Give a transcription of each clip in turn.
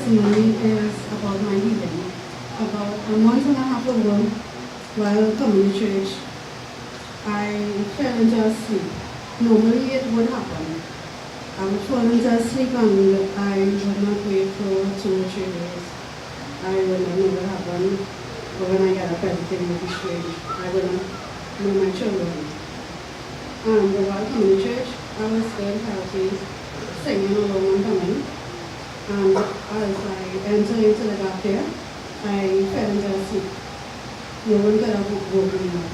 testimony is about my healing. About a month and a half ago, while coming to church, I fell into a sleep. Normally it would happen. I would fall into a sleep and I would not wake for 2 or 3 days. I would not know what happened. But when I get up, everything would be strange. I would not know my children. And while coming to church, I was still healthy, singing along and coming. And as I entered into the gap there, I fell into a sleep. No one could have woken me up.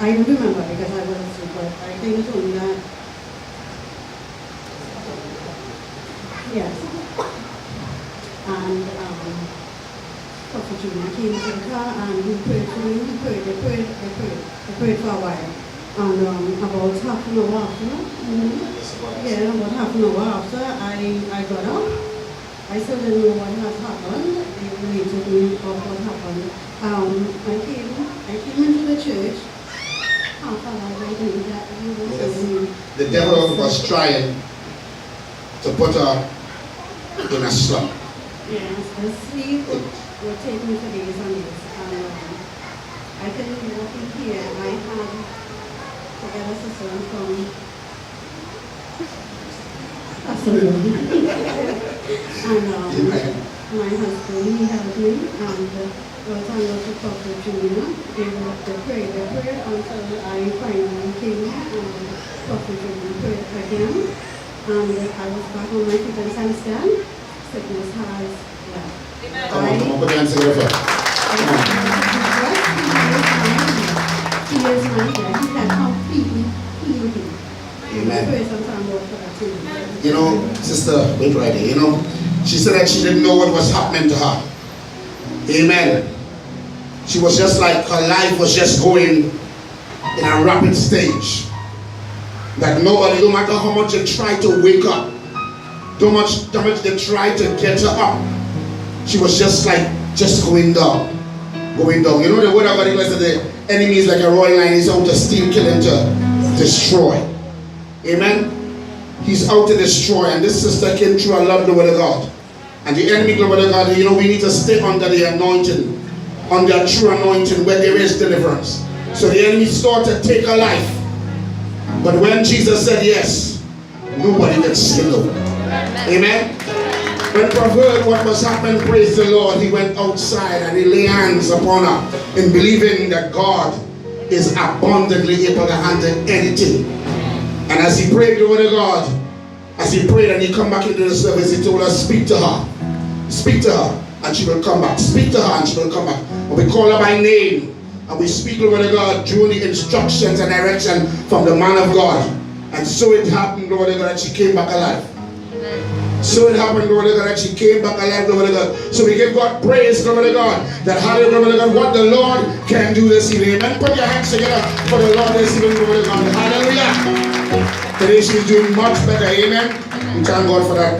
I don't remember because I was asleep, but I think it's only that. Yes. And Prophet Junior came to the car and he prayed for me. He prayed for a while. And about half an hour after, about half an hour after, I got up. I still didn't know what had happened. They related me of what happened. I came into the church. Half an hour, I think that you were telling me. The devil was trying to put her in a slump. Yes, the sleep would take me for days and days. And I couldn't walk in here. I had to get assistance from and my husband, he helped me, and was trying to talk to Junior. They prayed until I finally came and Prophet Junior prayed again. And I was back on my feet and handstand. Sickness has left. Come on, put your hands together. He is my healer. He can completely heal me. Amen. Praise and thank God for that too. You know, Sister, wait right there. You know, she said that she didn't know what was happening to her. Amen. She was just like her life was just going in a rapid stage. That nobody, no matter how much they try to wake up, how much they try to get her up, she was just going down. Going down. You know the word of God said the enemy is like a roaring lion. He's out to steal, kill, and to destroy. Amen. He's out to destroy. And this sister came through and loved the word of God. And the enemy, the word of God, you know, we need to stay under the anointing, under a true anointing where there is deliverance. So the enemy started to take her life. But when Jesus said yes, nobody can say no. Amen. When Prophet heard what was happening, praise the Lord, he went outside and he laid hands upon her in believing that God is abundantly able to handle anything. And as he prayed the word of God, as he prayed and he come back into the service, he told us, speak to her. Speak to her and she will come back. Speak to her and she will come back. And we call her by name. And we speak the word of God through the instructions and direction from the man of God. And so it happened, Lord of God, that she came back alive. So it happened, Lord of God, that she came back alive, Lord of God. So we give God praise, Lord of God, that hallelujah, Lord of God, what the Lord can do this evening. Amen. Put your hands together for the Lord this evening, Lord of God. Hallelujah. Today she's doing much better. Amen. We thank God for that.